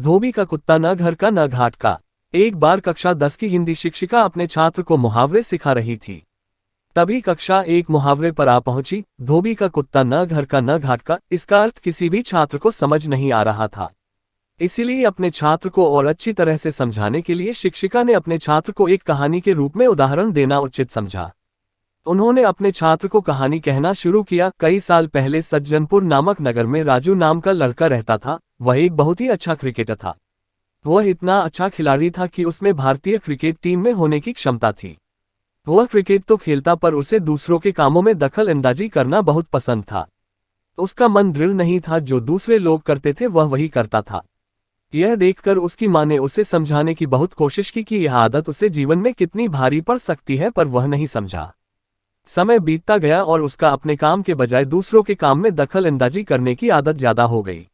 धोबी का कुत्ता न घर का न घाट का। एक बार कक्षा 10 की हिंदी शिक्षिका अपने छात्र को मुहावरे सिखा रही थी। तभी कक्षा एक मुहावरे पर आ पहुंची। धोबी का कुत्ता न घर का न घाट का। इसका अर्थ किसी भी छात्र को समझ नहीं आ रहा था। इसीलिए अपने छात्र को और अच्छी तरह से समझाने के लिए शिक्षिका ने अपने छात्र को एक कहानी के रूप में उदाहरण देना उचित समझा। उन्होंने अपने छात्र को कहानी कहना शुरू किया। कई साल पहले सज्जनपुर नामक नगर में राजू नाम का लड़का रहता था। वह एक बहुत ही अच्छा क्रिकेटर था। वह इतना अच्छा खिलाड़ी था कि उसमें भारतीय क्रिकेट टीम में होने की क्षमता थी। वह क्रिकेट तो खेलता पर उसे दूसरों के कामों में दखल अंदाजी करना बहुत पसंद था। उसका मन दृढ़ नहीं था, जो दूसरे लोग करते थे वह वही करता था। यह देखकर उसकी मां ने उसे समझाने की बहुत कोशिश की कि यह आदत उसे जीवन में कितनी भारी पड़ सकती है, पर वह नहीं समझा। समय बीतता गया और उसका अपने काम के बजाय दूसरों के काम में दखल अंदाजी करने की आदत ज्यादा हो गई।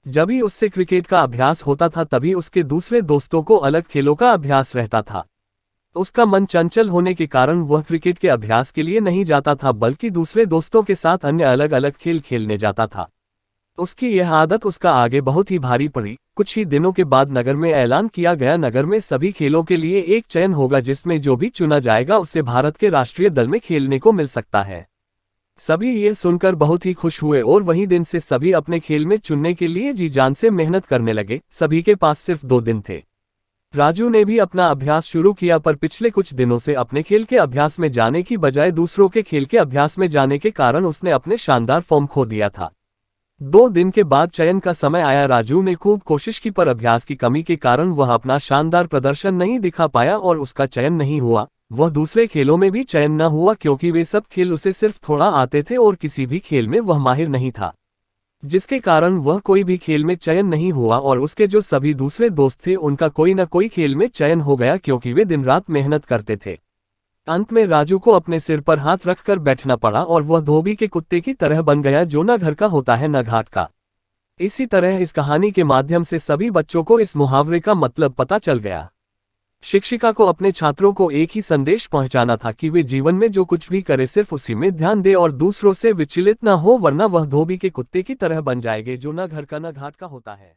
जब भी उससे क्रिकेट का अभ्यास होता था तभी उसके दूसरे दोस्तों को अलग खेलों का अभ्यास रहता था। उसका मन चंचल होने के कारण वह क्रिकेट के अभ्यास के लिए नहीं जाता था, बल्कि दूसरे दोस्तों के साथ अन्य अलग अलग खेल खेलने जाता था। उसकी यह आदत उसका आगे बहुत ही भारी पड़ी। कुछ ही दिनों के बाद नगर में ऐलान किया गया, नगर में सभी खेलों के लिए एक चयन होगा, जिसमें जो भी चुना जाएगा उसे भारत के राष्ट्रीय दल में खेलने को मिल सकता है। सभी ये सुनकर बहुत ही खुश हुए और वही दिन से सभी अपने खेल में चुनने के लिए जी जान से मेहनत करने लगे। सभी के पास सिर्फ 2 दिन थे। राजू ने भी अपना अभ्यास शुरू किया, पर पिछले कुछ दिनों से अपने खेल के अभ्यास में जाने की बजाय दूसरों के खेल के अभ्यास में जाने के कारण उसने अपने शानदार फॉर्म खो दिया था। 2 दिन के बाद चयन का समय आया। राजू ने खूब कोशिश की, पर अभ्यास की कमी के कारण वह अपना शानदार प्रदर्शन नहीं दिखा पाया और उसका चयन नहीं हुआ। वह दूसरे खेलों में भी चयन न हुआ, क्योंकि वे सब खेल उसे सिर्फ थोड़ा आते थे और किसी भी खेल में वह माहिर नहीं था, जिसके कारण वह कोई भी खेल में चयन नहीं हुआ। और उसके जो सभी दूसरे दोस्त थे उनका कोई न कोई खेल में चयन हो गया, क्योंकि वे दिन रात मेहनत करते थे। अंत में राजू को अपने सिर पर हाथ रखकर बैठना पड़ा और वह धोबी के कुत्ते की तरह बन गया, जो न घर का होता है न घाट का। इसी तरह इस कहानी के माध्यम से सभी बच्चों को इस मुहावरे का मतलब पता चल गया। शिक्षिका को अपने छात्रों को एक ही संदेश पहुंचाना था कि वे जीवन में जो कुछ भी करे सिर्फ उसी में ध्यान दे और दूसरों से विचलित न हो, वरना वह धोबी के कुत्ते की तरह बन जाएंगे, जो न घर का न घाट का होता है।